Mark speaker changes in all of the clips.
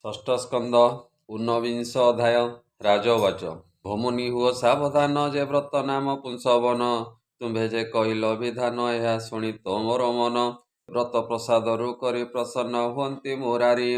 Speaker 1: ଷଷ୍ଠ ସ୍କନ୍ଦ ଊନବିଂଶ ଅଧ୍ୟାୟ ରାଜବାଚ। ଭୋମୁନି ହୁଅ ସାବଧାନ, ଯେ ବ୍ରତ ନାମ ପୁଂସବନ। ତୁମ୍ଭେ ଯେ କହିଲ ବିଧାନ, ଏହା ଶୁଣି ତୋମର ମନ। ବ୍ରତ ପ୍ରସାଦରୁ କରି ପ୍ରସନ୍ନ ହୁଅନ୍ତି ମୁରାରୀ।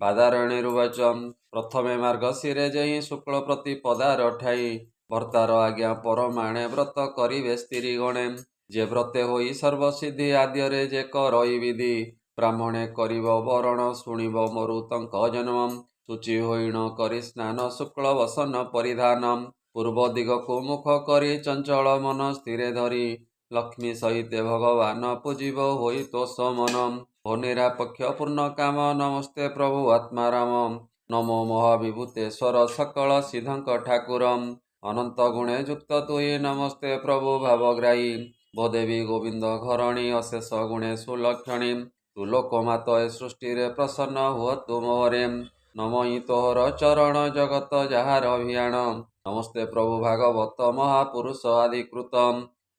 Speaker 1: ବାଦାରଣୀରୁବାଚ। ପ୍ରଥମେ ମାର୍ଗଶିରେ ଯେହି ଶୁକ୍ଳ ପ୍ରତିପଦାର ଠାଇ। ଭର୍ତ୍ତାର ଆଜ୍ଞା ପରମାଣେ ବ୍ରତ କରିବେ ସ୍ତ୍ରୀ ଗଣେ। ଯେ ବ୍ରତେ ହୋଇ ସର୍ବସିଦ୍ଧି, ଆଦ୍ୟରେ ଯେ କରଇ ବିଧି। ବ୍ରାହ୍ମଣେ କରିବ ବରଣ, ଶୁଣିବ ମରୁ ତଙ୍କ ଜନ୍ମ। ଶୁଚି ହୋଇଣ କରି ସ୍ନାନ, ଶୁକ୍ଳ ବସନ ପରିଧାନ। ପୂର୍ବ ଦିଗକୁ ମୁଖ କରି, ଚଞ୍ଚଳ ମନ ସ୍ଥିରେ ଧରି। ଲକ୍ଷ୍ମୀ ସହିତେ ଭଗବାନ ପୂଜିବ ହୋଇ ତୋଷ ମନ। ହୋ ନିରାପକ୍ଷ ପୂର୍ଣ୍ଣ କାମ, ନମସ୍ତେ ପ୍ରଭୁ ଆତ୍ମାରାମ। ନମୋ ମହାବିଭୂତେଶ୍ୱର, ସକଳ ସିଦ୍ଧଙ୍କ ଠାକୁର। ଅନନ୍ତ ଗୁଣେ ଯୁକ୍ତ ତୁଇ, ନମସ୍ତେ ପ୍ରଭୁ ଭାବଗ୍ରାହୀ। ଭୋ ଦେବୀ ଗୋବିନ୍ଦ ଘରଣୀ, ଅଶେଷ ଗୁଣେ ସୁଲକ୍ଷଣୀ। ତୁ ଲୋକମାତ ଏ ସୃଷ୍ଟିରେ ପ୍ରସନ୍ନ ହୁଅ ତୁ ମୋହରେ। ନମଇ ତୋହର ଚରଣ, ଜଗତ ଯାହାର ଅଭିୟାଣ। ନମସ୍ତେ ପ୍ରଭୁ ଭାଗବତ, ମହାପୁରୁଷ ଆଦିକୃତ।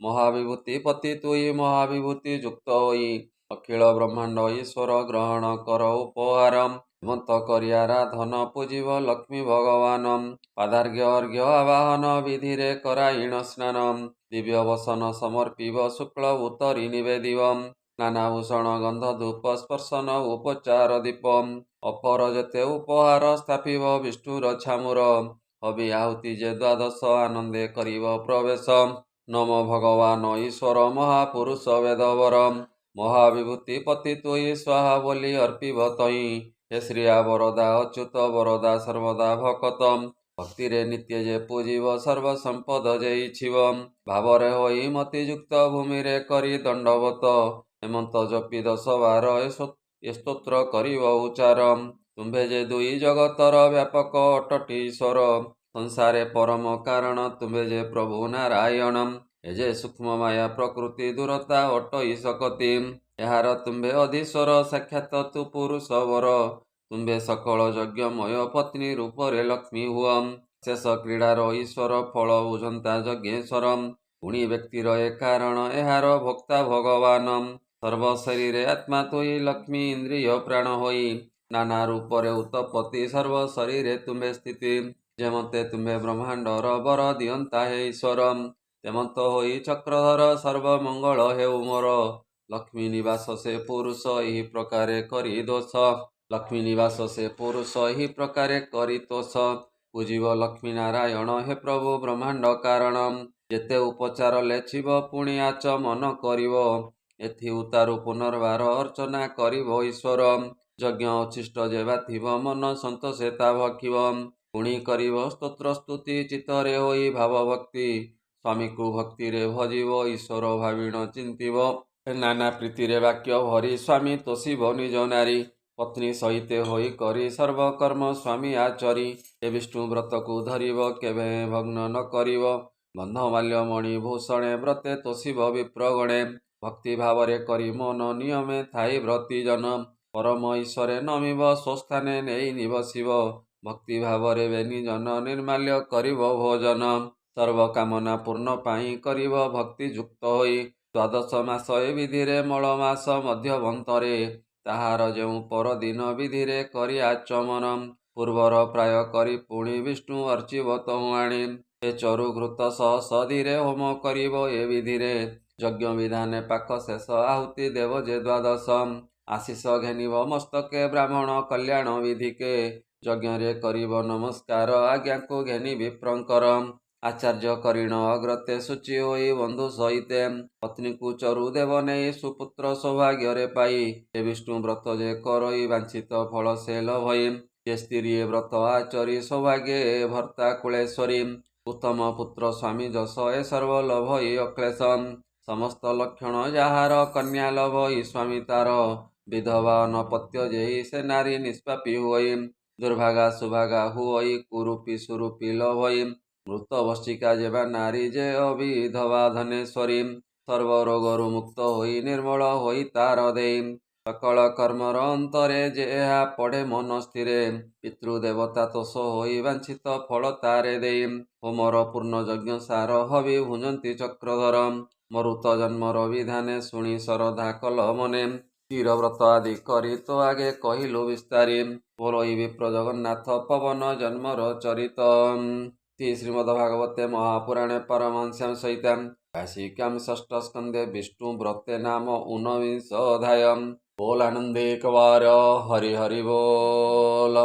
Speaker 1: ମହାବିଭୂତି ପତି ତୁଇ, ମହାବିଭୂତି ଯୁକ୍ତ ହୋଇ। ଅଖିଳ ବ୍ରହ୍ମାଣ୍ଡ ଈଶ୍ୱର, ଗ୍ରହଣ କର ଉପହାର। ହେମନ୍ତ କରି ଆରାଧନ, ପୂଜିବ ଲକ୍ଷ୍ମୀ ଭଗବାନ। ପାଦାର୍ଘ୍ୟ ଅର୍ଘ୍ୟ ଆବାହନ, ବିଧିରେ କରାଇଣ ସ୍ନାନ। ଦିବ୍ୟ ବସନ ସମର୍ପିବ, ଶୁକ୍ଳ ଉତ୍ତରୀ ନିବେଦିବ। ନାନାଭୂଷଣ ଗନ୍ଧ ଧୂପ, ସ୍ପର୍ଶନ ଉପଚାର ଦୀପ। ଅପର ଯେତେ ଉପହାର, ସ୍ଥାପିବ ବିଷ୍ଣୁର ଛାମୁର। ହବି ଆହୁତି ଯେ ଦ୍ୱାଦଶ, ଆନନ୍ଦେ କରିବ ପ୍ରବେଶ। ନମୋ ଭଗବାନ ଈଶ୍ୱର, ମହାପୁରୁଷ ବେଦବର। ମହାବିଭୂତି ପତି ତୁଇ, ସ୍ୱାହା ବୋଲି ଅର୍ପିବ ତହିଁ। ହେ ଶ୍ରିୟା ବରଦା ଅଚ୍ୟୁତ, ବରଦା ସର୍ବଦା ଭକତ। ଭକ୍ତିରେ ନିତ୍ୟ ଯେ ପୂଜିବ, ସର୍ବ ସମ୍ପଦ ଯେ ଇଛିବ। ଭାବରେ ହୋଇ ମତିଯୁକ୍ତ, ଭୂମିରେ କରି ଦଣ୍ଡବତ। ହେମନ୍ତ ଜପି 10 ବାର, ଏ ସ୍ତୋତ୍ର କରିବ ଉଚାର। ତୁମ୍ଭେ ଯେ ଦୁଇ ଜଗତର ବ୍ୟାପକ ଅଟଟି ଈଶ୍ୱର। ସଂସାରେ ପରମ କାରଣ, ତୁମ୍ଭେ ଯେ ପ୍ରଭୁ ନାରାୟଣ। ଏ ଯେ ସୂକ୍ଷ୍ମ ମାୟା ପ୍ରକୃତି, ଦୂରତା ଅଟଇ ଶକତି। ଏହାର ତୁମ୍ଭେ ଅଧୀଶ୍ୱର, ସାକ୍ଷାତ ତୁ ପୁରୁଷ ବର। ତୁମ୍ଭେ ସକଳ ଯଜ୍ଞମୟ, ପତ୍ନୀ ରୂପରେ ଲକ୍ଷ୍ମୀ ହୁଅ। ଶେଷ କ୍ରୀଡ଼ାର ଈଶ୍ୱର, ଫଳ ବୁଝନ୍ତା ଯଜ୍ଞେଶ୍ୱର। ଗୁଣୀ ବ୍ୟକ୍ତିର ଏ କାରଣ, ଏହାର ଭୋକ୍ତା ଭଗବାନ। ସର୍ବ ଶରୀରେ ଆତ୍ମା ତୁଇ, ଲକ୍ଷ୍ମୀ ଇନ୍ଦ୍ରିୟ ପ୍ରାଣ ହୋଇ। ନାନା ରୂପରେ ଉତ୍ତପତି, ସର୍ବ ଶରୀରେ ତୁମ୍ଭେ ସ୍ଥିତି। ଯେମତେ ତୁମ୍ଭେ ବ୍ରହ୍ମାଣ୍ଡର ବର ଦିଅନ୍ତା ହେ ଈଶ୍ୱର। ତେମନ୍ତ ହୋଇ ଚକ୍ରଧର, ସର୍ବ ମଙ୍ଗଳ ହେଉ ମୋର। ଲକ୍ଷ୍ମୀ ନିବାସ ସେ ପୁରୁଷ, ଏହି ପ୍ରକାରେ କରି ଦୋଷ। ଲକ୍ଷ୍ମୀ ନିବାସ ସେ ପୁରୁଷ, ଏହି ପ୍ରକାରେ କରି ତୋଷ। ପୂଜିବ ଲକ୍ଷ୍ମୀ ନାରାୟଣ, ହେ ପ୍ରଭୁ ବ୍ରହ୍ମାଣ୍ଡ କାରଣ। ଯେତେ ଉପଚାର ଲେଛିବ, ପୁଣି ଆଚମନ କରିବ। ଏଥି ଉତାରୁ ପୁନର୍ବାର, ଅର୍ଚ୍ଚନା କରିବ ଈଶ୍ୱର। ଯଜ୍ଞ ଉଚ୍ଛିଷ୍ଟ ଯେ ବାଥିବ, ମନ ସନ୍ତୋଷେ ତା ଭକ୍ଷିବ। ପୁଣି କରିବ ସ୍ତୋତ୍ର ସ୍ତୁତି, ଚିତ୍ତରେ ହୋଇ ଭାବ ଭକ୍ତି। ସ୍ୱାମୀକୁ ଭକ୍ତିରେ ଭଜିବ, ଈଶ୍ୱର ଭାବିଣ ଚିନ୍ତିବ। ନାନା ପ୍ରୀତିରେ ବାକ୍ୟ ଭରି, ସ୍ୱାମୀ ତୋଷିବ ନିଜ ନାରୀ। ପତ୍ନୀ ସହିତେ ହୋଇ କରି, ସର୍ବକର୍ମ ସ୍ୱାମୀ ଆଚରି। ଏ ବିଷ୍ଣୁ ବ୍ରତକୁ ଧରିବ, କେବେ ଭଗ୍ନ ନ କରିବ। ଗନ୍ଧମାଲ୍ୟ ମଣି ଭୂଷଣେ, ବ୍ରତେ ତୋଷିବ ବିପ୍ରଗଣେ। ଭକ୍ତି ଭାବରେ କରି ମନ ନିୟମେ ଥାଇ ବ୍ରତୀ ଜନ। ପରମ ଈଶ୍ୱରେ ନମିବ, ସ୍ୱସ୍ଥାନେ ନେଇ ନିବସିବ। ଭକ୍ତି ଭାବରେ ବେନି ଜନ, ନିର୍ମାଲ୍ୟ କରିବ ଭୋଜନ। ସର୍ବ କାମନା ପୂର୍ଣ୍ଣ ପାଇଁ, କରିବ ଭକ୍ତି ଯୁକ୍ତ ହୋଇ। ଦ୍ୱାଦଶ ମାସ ଏ ବିଧିରେ, ମଳ ମାସ ମଧ୍ୟବନ୍ତରେ। ତାହାର ଯେଉଁ ପରଦିନ, ବିଧିରେ କରି ଆଚମନ। ପୂର୍ବର ପ୍ରାୟ କରି, ପୁଣି ବିଷ୍ଣୁ ଅର୍ଚିବ ତହୁଁ ଆଣି। ଏ ଚରୁ ଘୃତ ସହସ ଧୀରେ, ହୋମ କରିବ ଏ ବିଧିରେ। ଯଜ୍ଞ ବିଧାନେ ପାକ ଶେଷ, ଆହୁତି ଦେବ ଯେ ଦ୍ୱାଦଶ। ଆଶିଷ ଘେନିବ ମସ୍ତକେ, ବ୍ରାହ୍ମଣ କଲ୍ୟାଣ ବିଧିକେ। ଯଜ୍ଞରେ କରିବ ନମସ୍କାର, ଆଜ୍ଞାକୁ ଘେନି ବିପ୍ରଙ୍କର। ଆଚାର୍ଯ୍ୟ କରିଣ ଅଗ୍ରତେ, ଶୁଚି ହୋଇ ବନ୍ଧୁ ସହିତେ। ପତ୍ନୀକୁ ଚରୁ ଦେବ ନେଇ, ସୁପୁତ୍ର ସୌଭାଗ୍ୟରେ ପାଇ। ଏ ବିଷ୍ଣୁ ବ୍ରତ ଯେ କରଇ, ବାଞ୍ଛିତ ଫଳ ସେ ଲଭଇ। ଯେ ସ୍ତ୍ରୀ ଏ ବ୍ରତ ଆଚରି, ସୌଭାଗ୍ୟ ଏ ଭର୍ତ୍ତା କୁଳେଶ୍ୱରୀ। ଉତ୍ତମ ପୁତ୍ର ସ୍ୱାମୀ ଯଶ, ଏ ସର୍ବ ଲଭଇ ଅକ୍ଲେଶ। ସମସ୍ତ ଲକ୍ଷଣ ଯାହାର, କନ୍ୟା ଲଭଇ ସ୍ୱାମୀ ତାର। ବିଧବା ଅନପତ୍ୟ ଯେହି, ସେ ନାରୀ ନିଷ୍ପାପୀ ହୁଅଇ। ଦୁର୍ଭାଗା ସୁଭାଗା ହୁଅଇ, କୁରୂପୀ ସୁରୂପୀ ଲଭଇ। ମୃତ ବର୍ଷିକା ଯେବା ନାରୀ, ଯେ ଅବିଧବା ଧନେଶ୍ୱରୀ। ସର୍ବ ରୋଗରୁ ମୁକ୍ତ ହୋଇ, ନିର୍ମଳ ହୋଇ ତାର ଦେଇ। ସକଳ କର୍ମର ଅନ୍ତରେ, ଯେ ଏହା ପଢ଼େ ମନ ସ୍ଥିରେ। ପିତୃ ଦେବତା ତୋଷ ହୋଇ, ବାଞ୍ଛିତ ଫଳ ତାରେ ଦେଇ। ହୋମର ପୂର୍ଣ୍ଣ ଯଜ୍ଞ ସାର, ହବି ଭୁଞ୍ଜନ୍ତି ଚକ୍ରଧର। ମରୁତ ଜନ୍ମର ବିଧାନେ, ଶୁଣି ଶରଧା କଲ ମନେ। କ୍ଷୀର ବ୍ରତ ଆଦି କରି, ତୋ ଆଗେ କହିଲୁ ବିସ୍ତାରି। बोलो इ विप्र जगन्नाथ पवन जन्मर चरित श्रीमद्भागवते महापुराणे परमहंस्यां सहितां काशिकां षष्ठस्कन्धे विष्णुव्रते नाम ऊनविंशोऽध्यायः। बोल आनंदे कवार हरि हरि बोल।